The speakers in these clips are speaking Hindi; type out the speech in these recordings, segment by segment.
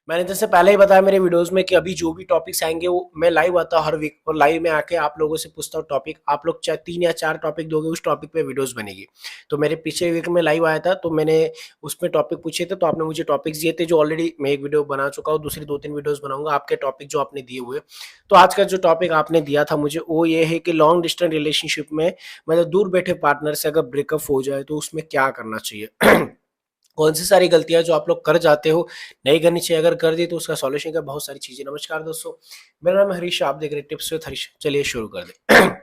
मैंने जैसे पहले ही बताया मेरे वीडियोस में कि अभी जो भी टॉपिक्स आएंगे वो मैं लाइव आता हूँ हर वीक, और लाइव में आके आप लोगों से पूछता हूँ टॉपिक। आप लोग चाहे 3 या 4 टॉपिक दोगे, उस टॉपिक पे वीडियोस बनेगी। तो मेरे पिछले वीक में लाइव आया था, तो मैंने उसमें टॉपिक पूछे थे, तो आपने मुझे टॉपिक्स दिए थे जो ऑलरेडी मैं एक वीडियो बना चुका हूँ, दूसरी 2-3 वीडियोस बनाऊंगा आपके टॉपिक जो आपने दिए हुए। तो आज का जो टॉपिक आपने दिया था मुझे वो ये है कि लॉन्ग डिस्टेंस रिलेशनशिप में मतलब दूर बैठे पार्टनर से अगर ब्रेकअप हो जाए तो उसमें क्या करना चाहिए। कौन सी सारी गलतियां जो आप लोग कर जाते हो नहीं करनी चाहिए, अगर कर दी तो उसका सॉल्यूशन क्या, बहुत सारी चीजें। नमस्कार दोस्तों, मेरा नाम है हरीश, आप देख रहे हैं टिप्स विद हरीश। चलिए शुरू कर दे।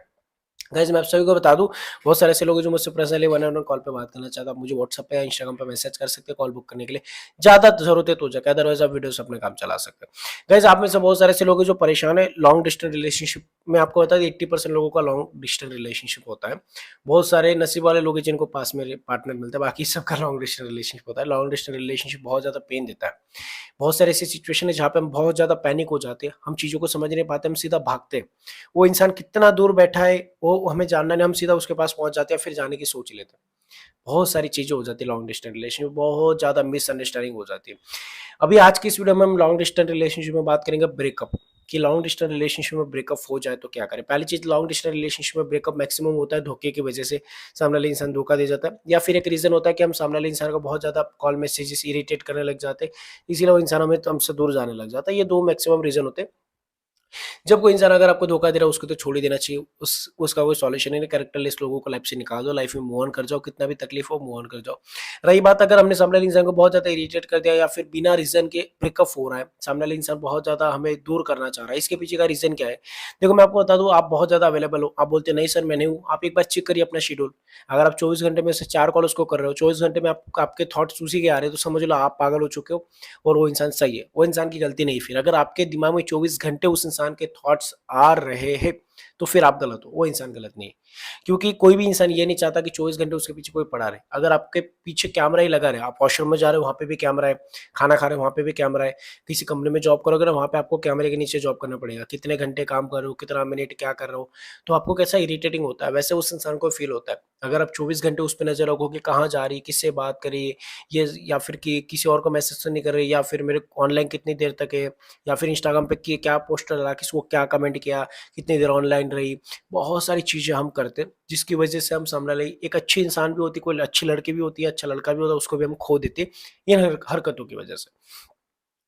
गाइस मैं आप सभी को बता दूं, बहुत सारे ऐसे लोग हैं जो मुझसे personally one on one call पे बात करना चाहते हैं। आप मुझे व्हाट्सएप पे या इंस्टाग्राम पे मैसेज कर सकते हैं कॉल बुक करने के लिए, ज्यादा जरूरत है तो जाकर, अदरवाइज आप वीडियो से अपने काम चला सकते हैं। गाइस आप में से बहुत सारे ऐसे लोग हैं जो परेशान है लॉन्ग डिस्टेंस रिलेशनशिप में। आपको बता दें 80% लोगों का लॉन्ग डिस्टेंस रिलेशनशिप होता है। बहुत सारे नसीब वाले लोग हैं जिनको पास में पार्टनर मिलता है, बाकी सबका लॉन्ग डिस्टेंस रिलेशनशिप होता है। लॉन्ग डिस्टेंस रिलेशनशिप बहुत ज्यादा पेन देता है। बहुत सारी ऐसी सिचुएशन है जहाँ पे हम बहुत ज्यादा पैनिक हो जाते हैं, हम चीजों को समझ नहीं पाते, हम सीधा भागते हैं। वो इंसान कितना दूर बैठा है वो हमें जानना नहीं, हम सीधा उसके पास पहुंच जाते हैं, फिर जाने की सोच लेते हैं। बहुत सारी चीजें हो जाती है लॉन्ग डिस्टेंस रिलेशन में, बहुत ज्यादा मिसअंडरस्टैंडिंग हो जाती है। अभी आज की इस वीडियो में हम लॉन्ग डिस्टेंस रिलेशनशिप में बात करेंगे ब्रेकअप, कि लॉन्ग डिस्टेंस रिलेशनशिप में ब्रेकअप हो जाए तो क्या करें। पहली चीज, लॉन्ग डिस्टेंस रिलेशनशिप में ब्रेकअप मैक्सिमम होता है धोखे की वजह से, सामने वाले इंसान धोखा दे जाता है, या फिर एक रीजन होता है कि हम सामने वाले इंसान को बहुत ज्यादा कॉल मैसेजेस इरिटेट करने लग जाते हैं, इसीलिए वो इंसान हमें हमसे दूर जाने लग जाता है। ये दो मैक्सिमम रीजन होते हैं। जब कोई इंसान अगर आपको धोखा दे रहा है उसको तो छोड़ ही देना चाहिए, उसका कोई सॉल्यूशन नहीं। कैरेक्टरलेस लोगों को लाइफ से निकाल दो, लाइफ में मूव ऑन कर जाओ, कितना भी तकलीफ हो मूव ऑन कर जाओ। रही बात अगर हमने सामने वाले इंसान को बहुत ज्यादा इरिटेट कर दिया या फिर बिना रीजन के ब्रेकअप हो रहा है, सामने वाले इंसान बहुत ज्यादा हमें दूर करना चाह रहा है, इसके पीछे का रीजन क्या है। देखो मैं आपको बता दूं, आप बहुत ज्यादा अवेलेबल हो, आप बोलते हैं नहीं सर मैं नहीं हूँ, आप एक बार चेक करिए अपना शेड्यूल। अगर आप 24 घंटे में से 4 कॉल उसको कर रहे हो, 24 घंटे में आपके थॉट्स उसी के आ रहे हैं, तो समझ लो आप पागल हो चुके हो और वो इंसान सही है, वो इंसान की गलती नहीं। फिर अगर आपके दिमाग में 24 घंटे उस इंसान के थॉट्स आ रहे हैं तो फिर आप गलत हो, वो इंसान गलत नहीं है। क्योंकि कोई भी इंसान ये नहीं चाहता कि 24 घंटे उसके पीछे कोई पड़ा रहे। अगर आपके पीछे कैमरा ही लगा रहे, आप वॉशरूम में जा रहे हो वहां पे भी कैमरा है, खाना खा रहे हो वहां पे भी कैमरा है, किसी कंपनी में जॉब करोगे ना वहां पे आपको कैमरे के नीचे जॉब करना पड़ेगा, कितने घंटे काम कर रहे हो, कितना मिनट क्या कर रहे हो, तो आपको कैसा इरिटेटिंग होता है, वैसे उस इंसान को फील होता है। अगर आप 24 घंटे उस पर नजर रखोगे कहाँ जा रही है, किससे बात करी, ये या फिर कि किसी और को मैसेज तो नहीं कर रही, या फिर मेरे ऑनलाइन कितनी देर तक है, या फिर इंस्टाग्राम पे क्या पोस्टर डाला, किसको क्या कमेंट किया, कितनी देर ऑनलाइन रही, बहुत सारी चीजें हम करते हैं जिसकी वजह से हम सामने वाले एक अच्छी इंसान भी होती है, कोई अच्छी लड़की भी होती है, अच्छा लड़का भी होता है, उसको भी हम खो देते हैं इन हरकतों की वजह से।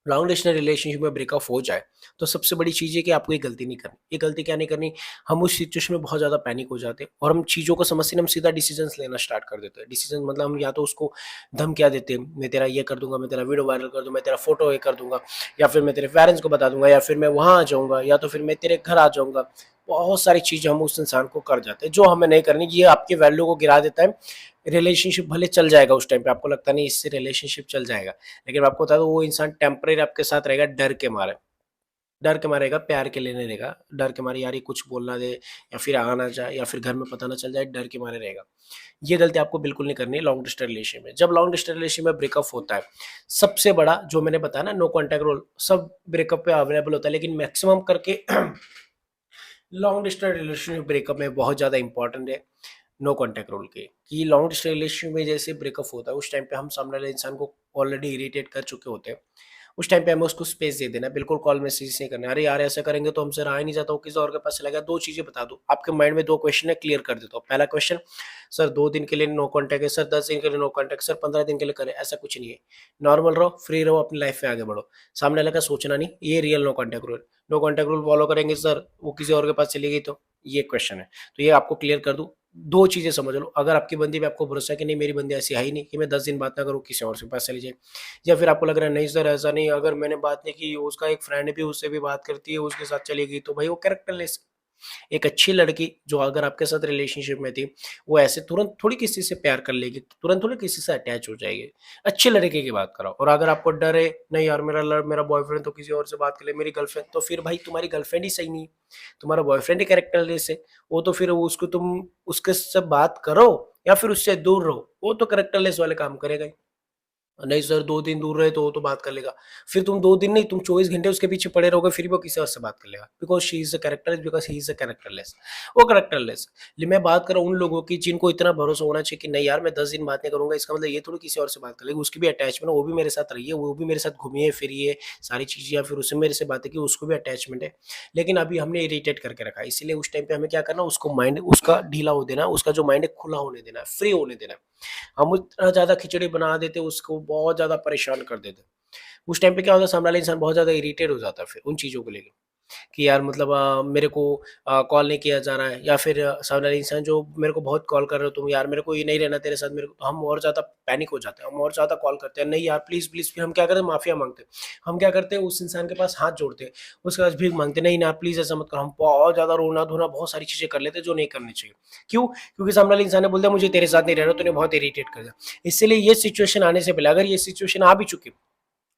लॉन्ग डिस्टेंस रिलेशनशिप में ब्रेकअप हो जाए तो सबसे बड़ी चीज़ है कि आपको ये गलती नहीं करनी। ये गलती क्या नहीं करनी, हम उस सिचुएशन में बहुत ज़्यादा पैनिक हो जाते हैं और हम चीज़ों को समझते नहीं, हम सीधा डिसीजंस लेना स्टार्ट कर देते हैं। डिसीजन मतलब हम या तो उसको धमकियाँ देते हैं, मैं तेरा ये कर दूंगा, मैं तेरा वीडियो वायरल कर दूंगा, मैं तेरा फोटो ये कर दूंगा, या फिर मैं तेरे पेरेंट्स को बता दूंगा, या फिर मैं वहाँ आ जाऊँगा, या तो फिर मैं तेरे घर आ जाऊँगा। बहुत सारी चीज़ें हम उस इंसान को कर जाते हैं जो हमें नहीं करनी। ये आपकी वैल्यू को गिरा देता है। रिलेशनशिप भले चल जाएगा, उस टाइम पे आपको लगता नहीं इससे रिलेशनशिप चल जाएगा, लेकिन मैं आपको बता दूं वो इंसान टेम्परेरी आपके साथ रहेगा डर के मारे। डर के मारे रहेगा, प्यार के लिए नहीं रहेगा, डर के मारे यार ये कुछ बोल ना दे, या फिर आ ना जाए, या फिर घर में पता ना चल जाए, डर के मारे रहेगा। ये गलती आपको बिल्कुल नहीं करनी है लॉन्ग डिस्टेंस रिलेशन में। जब लॉन्ग डिस्टेंस रिलेशन में ब्रेकअप होता है, सबसे बड़ा जो मैंने बताया ना, नो कॉन्टैक्ट रूल, सब ब्रेकअप पे अवेलेबल होता है, लेकिन मैक्सिमम करके लॉन्ग डिस्टेंस रिलेशनशिप ब्रेकअप में बहुत ज़्यादा इंपॉर्टेंट है नो कॉन्टैक्ट रूल के। कि लॉन्ग डिस्टेंस रिलेशनशिप में जैसे ब्रेकअप होता है उस टाइम पे हम सामने वाले इंसान को ऑलरेडी इरिटेट कर चुके होते हैं, उस टाइम पे हमें उसको स्पेस दे देना, बिल्कुल कॉल मैसेज नहीं करना। अरे यार ऐसा करेंगे तो हमसे रहा ही नहीं जाता, वो किसी और के पास चला गया। दो चीजें बता दो, आपके माइंड में दो क्वेश्चन है, क्लियर कर देता हूँ। पहला क्वेश्चन, सर 2 दिन के लिए नो कॉन्टैक्ट है, सर 10 दिन के लिए नो कॉन्टैक्ट, सर 15 दिन के लिए करें, ऐसा कुछ नहीं है। नॉर्मल रहो, फ्री रहो, अपनी लाइफ में आगे बढ़ो, सामने वाले का सोचना नहीं, ये real no contact rule. No contact rule follow करेंगे सर वो किसी और के पास चली गई तो, ये क्वेश्चन है। तो ये आपको क्लियर कर दूं, दो चीजें समझ लो। अगर आपकी बंदी पे आपको भरोसा है कि नहीं मेरी बंदी ऐसी है ही नहीं कि मैं 10 दिन बात ना करूँ किसी और के पास चली जाए, या फिर आपको लग रहा है नहीं सर ऐसा नहीं, अगर मैंने बात नहीं की उसका एक फ्रेंड भी उससे भी बात करती है उसके साथ चली गई, तो भाई वो कैरेक्टरलेस। एक अच्छी लड़की जो अगर आपके साथ रिलेशनशिप में थी, वो ऐसे तुरंत थोड़ी किसी से प्यार कर लेगी, तुरंत थोड़ी किसी से अटैच हो जाएगी। अच्छे लड़के की बात कराओ। और अगर आपको डर है नहीं यार मेरा बॉयफ्रेंड तो किसी और से बात कर ले, मेरी गर्लफ्रेंड, तो फिर भाई तुम्हारी गर्लफ्रेंड ही सही नहीं है, तुम्हारा बॉयफ्रेंड ही कैरेक्टरलेस है। वो तो फिर उसको तुम उसके से बात करो या फिर उससे दूर रहो, वो तो कैरेक्टरलेस वाले काम करेगा ही। नहीं सर 2 दिन दूर रहे तो वो तो बात कर लेगा। फिर तुम 2 दिन नहीं, तुम 24 घंटे उसके पीछे पड़े रहोगे, फिर भी वो किसी और से बात कर लेगा। Because she is a character, because he is a characterless. वो कैरेक्टरलेस। ले मैं बात कर रहा हूँ उन लोगों की जिनको इतना भरोसा होना चाहिए कि नहीं यार मैं 10 दिन बात नहीं करूँगा, इसका मतलब ये थोड़ी किसी और से बात कर लेगी। उसकी भी अटैचमेंट है, वो भी मेरे साथ रही है, वो भी मेरे साथ घूमी है, फिरी है, सारी चीज़ें, या फिर उसने मेरे से बातें की, उसको भी अटैचमेंट है। लेकिन अभी हमने इरिटेट करके रखा है, इसीलिए उस टाइम पे हमें क्या करना है, उसको माइंड उसका ढीला हो देना है, उसका जो माइंड है खुला होने देना है, फ्री होने देना है। हम इतना ज़्यादा खिचड़ी बना देते, उसको बहुत ज़्यादा परेशान कर देते। उस टाइम पे क्या होता है, सामने वाला इंसान बहुत ज़्यादा इरिटेट हो जाता है फिर उन चीज़ों को लेके, कि यार मतलब मेरे को कॉल नहीं किया जा रहा है, या फिर सामने वाला इंसान जो मेरे को बहुत कॉल कर रहे हो तुम, यार मेरे को ये नहीं रहना तेरे साथ, मेरे को, तो हम और ज़्यादा पैनिक हो जाते हैं, हम और ज़्यादा कॉल करते हैं, नहीं यार प्लीज़ प्लीज़, फिर हम क्या करते हैं, माफ़िया माँगते हैं। हम क्या करते हैं, उस इंसान के पास हाथ जोड़ते हैं, उसके पास भीख माँगते हैं, नहीं ना प्लीज़ ऐसा मत करो। हम बहुत ज़्यादा रोना-धोना बहुत सारी चीज़ें कर लेते हैं जो नहीं करनी चाहिए। क्यों? क्योंकि सामने वाले इंसान ने बोल दिया मुझे तेरे साथ नहीं रहना, तूने बहुत इरिटेट कर दिया। इसीलिए ये सिचुएशन आने से पहले, अगर ये सिचुएशन आ भी चुकी,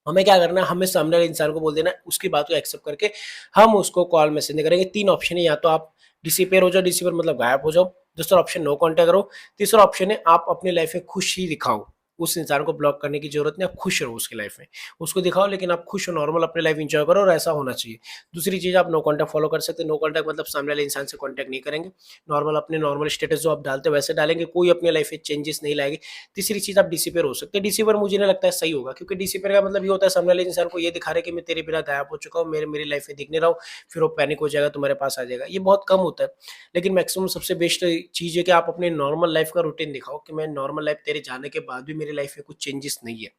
हमें क्या करना है, हमें सामने वाले इंसान को बोल देना है, उसकी बात को एक्सेप्ट करके हम उसको कॉल मैसेज नहीं करेंगे। 3 ऑप्शन है, या तो आप डिसअपियर हो जाओ, डिसअपियर मतलब गायब हो जाओ, दूसरा ऑप्शन नो कॉन्टैक्ट करो, तीसरा ऑप्शन है आप अपनी लाइफ में खुशी दिखाओ। उस इंसान को ब्लॉक करने की जरूरत नहीं, आप खुश रहो उसकी लाइफ में, उसको दिखाओ लेकिन आप खुश हो, नॉर्मल अपनी लाइफ एंजॉय करो, और ऐसा होना चाहिए। दूसरी चीज़, आप नो कॉन्टैक्ट फॉलो कर सकते हैं। नो कॉन्टैक्ट मतलब सामने वाले इंसान से कॉन्टैक्ट नहीं करेंगे, नॉर्मल अपने नॉर्मल स्टेटस जो आप डालते हो वैसे डालेंगे, कोई अपनी लाइफ में चेंजेस नहीं लाएंगे। तीसरी चीज़, आप डिसअपियर हो सकते हैं। डिसअपियर मुझे नहीं लगता है सही होगा, क्योंकि डिसअपियर का मतलब ये होता है सामने वाले इंसान को ये दिखा रहे कि मैं तेरे बिना गायब हो चुका हूँ, मेरी लाइफ में दिख नहीं रहा हूँ, फिर वो पैनिक हो जाएगा, तुम्हारे पास आ जाएगा। ये बहुत कम होता है, लेकिन मैक्सिमम सबसे बेस्ट चीज़ है कि आप अपने नॉर्मल लाइफ का रूटीन दिखाओ, कि मैं नॉर्मल लाइफ तेरे जाने के बाद भी मेरी लाइफ में कुछ चेंजेस नहीं है,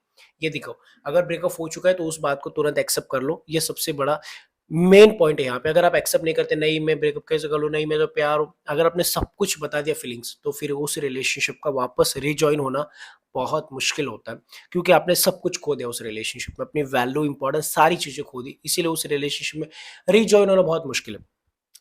ये दिखाओ। अगर ब्रेकअप हो चुका है तो उस बात को तुरंत एक्सेप्ट कर लो, ये सबसे बड़ा मेन पॉइंट है यहाँ पे। अगर आप एक्सेप्ट नहीं करते, नहीं मैं ब्रेकअप कैसे कर लूँ, नहीं मैं तो प्यार हूँ, अगर आपने सब कुछ बता दिया फीलिंग्स, तो फिर उस रिलेशनशिप का वापस रिजॉइन होना बहुत मुश्किल होता है, क्योंकि आपने सब कुछ खो दिया उस रिलेशनशिप में, अपनी वैल्यू इंपॉर्टेंस सारी चीजें खो दी, इसीलिए उस रिलेशनशिप में रिजॉइन होना बहुत मुश्किल है।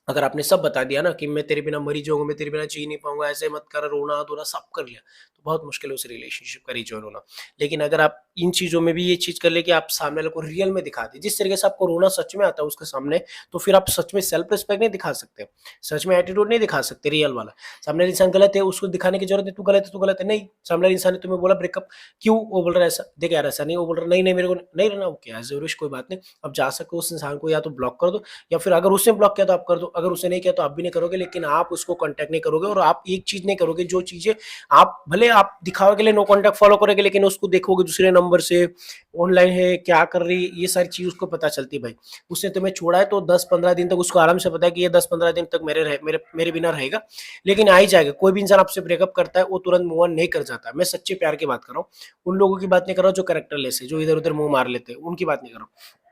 अगर आपने सब बता दिया ना कि मैं तेरे बिना मर ही जाऊँगा, मैं तेरे बिना जी नहीं पाऊँगा, ऐसे मत कर, रोना-धोना सब कर लिया, तो बहुत मुश्किल है उस रिलेशनशिप का रिजॉइन होना। लेकिन अगर आप इन चीज़ों में भी ये चीज़ कर ले कि आप सामने वाले को रियल में दिखा दें, जिस तरीके से आपको रोना सच में आता है उसके सामने, तो फिर आप सच में सेल्फ रिस्पेक्ट नहीं दिखा सकते, सच में एटीट्यूड नहीं दिखा सकते रियल वाला। सामने वाला इंसान गलत है, उसको दिखाने की ज़रूरत नहीं, तू गलत है, नहीं, सामने वाले इंसान ने तुम्हें बोला ब्रेकअप, क्यों? वो बोल रहा है ऐसा, देख यार ऐसा नहीं, वो बोल रहा है नहीं, नहीं मेरे को नहीं रहना, ओके एज़ ज़रूरी कोई बात नहीं। अब जा सके उस इंसान को या तो ब्लॉक कर दो, या फिर अगर उसने ब्लॉक किया तो आप कर दो, अगर उसने नहीं किया तो आप भी नहीं करोगे, लेकिन आप उसको कांटेक्ट नहीं करोगे, और आप एक चीज़ नहीं करोगे, जो चीज़ें आप भले आप दिखावे के लिए नो कांटेक्ट फॉलो करोगे, लेकिन उसको देखोगे दूसरे नंबर से, ऑनलाइन है, क्या कर रही है, ये सारी चीज़ उसको पता चलती है भाई। उसने तुम्हें छोड़ा है तो 10-15 दिन तक उसको आराम से पता है कि ये 10-15 दिन तक मेरे बिना रहेगा, लेकिन आ ही जाएगा। कोई भी इंसान आपसे ब्रेकअप करता है, वो तुरंत मूव ऑन नहीं कर जाता। मैं सच्चे प्यार की बात कर रहा हूँ, उन लोगों की बात नहीं कर रहा हूँ जो कैरेक्टरलेस है, जो इधर-उधर मुँह मार लेते हैं, उनकी बात नहीं कर रहा हूँ।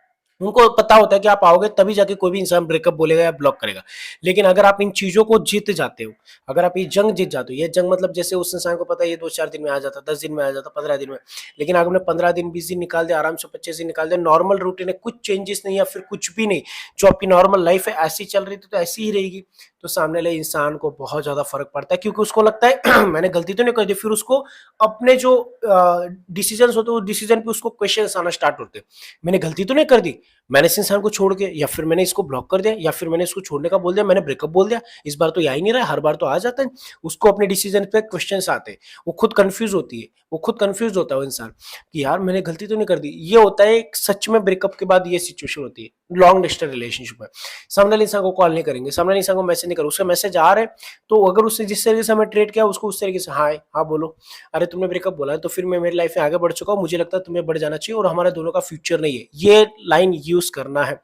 उनको पता होता है कि आप आओगे तभी जाके कोई भी इंसान ब्रेकअप बोलेगा या ब्लॉक करेगा। लेकिन अगर आप इन चीज़ों को जीत जाते हो, अगर आप ये जंग जीत जाते हो, ये जंग मतलब जैसे उस इंसान को पता है ये 2-4 दिन में आ जाता, 10 दिन में आ जाता, 15 दिन में। लेकिन अगर आपने 15 दिन, 20 दिन निकाल दिया, आराम से 25 दिन निकाल दिया, नॉर्मल रूटीन है, कुछ चेंजेस नहीं या फिर कुछ भी नहीं, जो आपकी नॉर्मल लाइफ है ऐसी चल रही थी तो ऐसी ही रहेगी, तो सामने वाले इंसान को बहुत ज़्यादा फ़र्क पड़ता है, क्योंकि उसको लगता है मैंने गलती तो नहीं कर दी, फिर उसको अपने जो डिसीजंस होते हैं, उस डिसीजन पे उसको क्वेश्चंस आना स्टार्ट होते हैं। मैंने गलती तो नहीं कर दी? मैंने इस इंसान को छोड़ के, या फिर मैंने इसको ब्लॉक कर दिया, या फिर मैंने इसको छोड़ने का बोल दिया, मैंने ब्रेकअप बोल दिया, इस बार तो ये आ ही नहीं रहा है, हर बार तो आ जाता है। उसको अपने डिसीजन पे क्वेश्चंस आते हैं, वो खुद कंफ्यूज होती है, वो खुद कंफ्यूज होता है वो इंसान, कि यार मैंने गलती तो नहीं कर दी। ये होता है एक सच में ब्रेकअप के बाद ये सिचुएशन होती है लॉन्ग डिस्टेंस रिलेशनशिप में। सामने वाले इंसान को कॉल नहीं करेंगे, सामने वाले इंसान को मैसेज नहीं करो, उसका मैसेज आ रहा है तो अगर उसने जिस तरीके से हमें ट्रीट किया उसको उस तरीके से, हाय हाँ बोलो, अरे तुमने ब्रेकअप बोला है तो फिर मैं मेरी लाइफ में आगे बढ़ चुका हूँ, मुझे लगता है तुम्हें बढ़ जाना चाहिए और हमारे दोनों का फ्यूचर नहीं है, ये लाइन यूज करना है।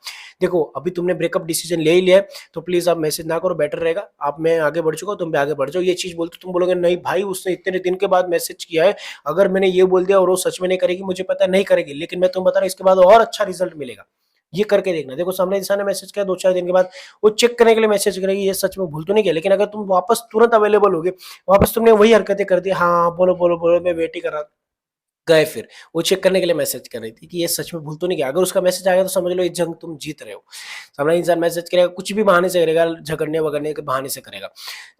देखो अभी तुमने ब्रेकअप डिसीजन ले ही लिया है तो प्लीज आप मैसेज ना करो, बेटर रहेगा। आप, मैं आगे बढ़ चुका हूँ, तुम भी आगे बढ़ जाओ, ये चीज बोलते तुम बोलोगे नहीं भाई उसने इतने दिन के बाद मैसेज किया है, अगर मैंने ये बोल दिया और वो सच में नहीं करेगी, मुझे पता नहीं करेगी, लेकिन मैं तुम बता रहा हूँ इसके बाद और अच्छा रिजल्ट मिलेगा, ये करके देखना। देखो सामने इंसान ने मैसेज किया 2-4 दिन के बाद वो चेक करने के लिए मैसेज करेगी ये सच में भूल तो नहीं किया, लेकिन अगर तुम वापस तुरंत अवेलेबल होगे, वापस तुमने वही हरकतें कर दी, हाँ बोलो बोलो बोलो मैं वेट ही कर रहा, गए फिर वो चेक करने के लिए मैसेज कर रही थी कि ये सच में भूल तो नहीं किया। अगर उसका मैसेज आ गया तो समझ लो ये जंग तुम जीत रहे हो। सामने इंसान मैसेज करेगा कुछ भी बहाने से करेगा, झगड़ने वगड़ने के बहाने से करेगा।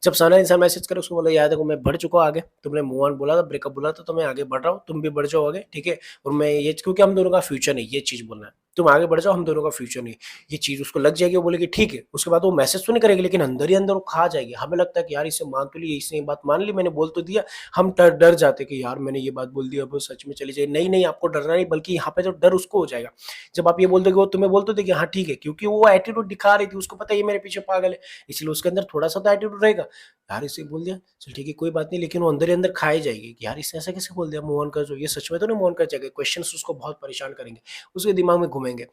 जब सामने इंसान मैसेज करे उसको बोलो यार देखो मैं बढ़ चुका हूँ आगे, तुमने मूव ऑन बोला था, ब्रेकअप बोला था, तो मैं आगे बढ़ रहा हूँ, तुम भी बढ़ जाओ आगे, ठीक है, और मैं ये क्योंकि हम दोनों का फ्यूचर नहीं, ये चीज बोलना है। तुम आगे बढ़ जाओ, हम दोनों का फ्यूचर नहीं। ये चीज़ उसको लग जाएगी, वो बोलेगी ठीक है, उसके बाद वो मैसेज तो नहीं करेगी, लेकिन अंदर ही अंदर वो खा जाएगी। हमें लगता है कि यार इसे मान तो ली, इसने ये बात मान ली, मैंने बोल तो दिया। हम डर जाते कि यार मैंने ये बात बोल दी, अब वो सच में चली जाएगी। नहीं नहीं, आपको डरना नहीं, बल्कि यहाँ पे तो डर उसको हो जाएगा जब आप ये बोल दोगे। वो तुम्हें बोल तो देगी हाँ ठीक है, क्योंकि वो एटीट्यूड दिखा रही थी, उसको पता है ये मेरे पीछे पागल है, इसलिए उसके अंदर थोड़ा सा तो एटीट्यूड रहेगा। यार इसे बोल दिया, चल ठीक है कोई बात नहीं, लेकिन वो अंदर ही अंदर खाई जाएगी कि यार इसने ऐसा कैसे बोल दिया, मूव ऑन कर दो। ये सच में तो नहीं मूव ऑन कर जाएगा, क्वेश्चंस उसको बहुत परेशान करेंगे, उसके दिमाग में घूमेंगे।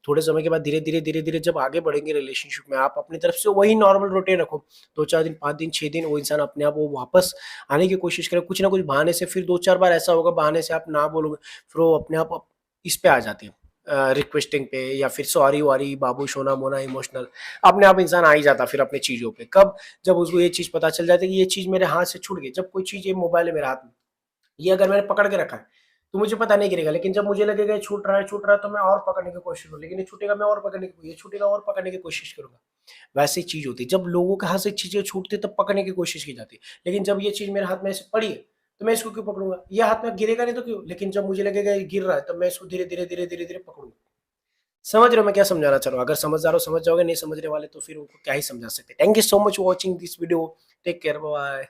थोड़े समय के बाद धीरे-धीरे जब आगे बढ़ेंगे रिलेशनशिप में, आप अपनी तरफ से वही नॉर्मल रूटीन रखो। 2-4 दिन, 5 दिन, 6 दिन वो इंसान अपने आप वो वापस आने की कोशिश करे, कुछ ना कुछ बहाने से। फिर 2-4 बार ऐसा होगा, बहाने से आप ना बोलोगे, फिर वो अपने आप इस पे आ जाते हैं, रिक्वेस्टिंग पे, या फिर सॉरी-वॉरी, बाबू, सोना-मोना, इमोशनल, अपने आप इंसान आ ही जाता फिर अपनी चीज़ों पे। कब? जब उसको ये चीज़ पता चल जाती है कि ये चीज़ मेरे हाथ से छूट गई। जब कोई चीज़, ये मोबाइल है मेरे हाथ में, ये अगर मैंने पकड़ के रखा है, तो मुझे पता नहीं गिरेगा, लेकिन जब मुझे लगेगा ये छूट रहा है, तो मैं और पकड़ने की कोशिश करूँ, लेकिन ये छूटेगा, मैं और पकड़ने की, ये छूटेगा और पकड़ने की कोशिश करूँगा। वैसी चीज़ होती है, जब लोगों के हाथ से चीज़ें छूटती है तब पकड़ने की कोशिश की जाती है, लेकिन जब ये चीज़ मेरे हाथ में ऐसे पड़ी है, तो मैं इसको क्यों पकड़ूँगा? ये हाथ में गिरेगा नहीं तो क्यों? लेकिन जब मुझे लगेगा ये गिर रहा है, तब मैं इसको धीरे-धीरे पकड़ूँगा। समझ रहे हो मैं क्या समझाना चाह रहा हूँ? अगर समझदार हो समझ जाओगे, नहीं समझने वाले तो फिर उनको क्या ही समझा सकते हैं। Thank you so much for watching this video. Take care, bye bye.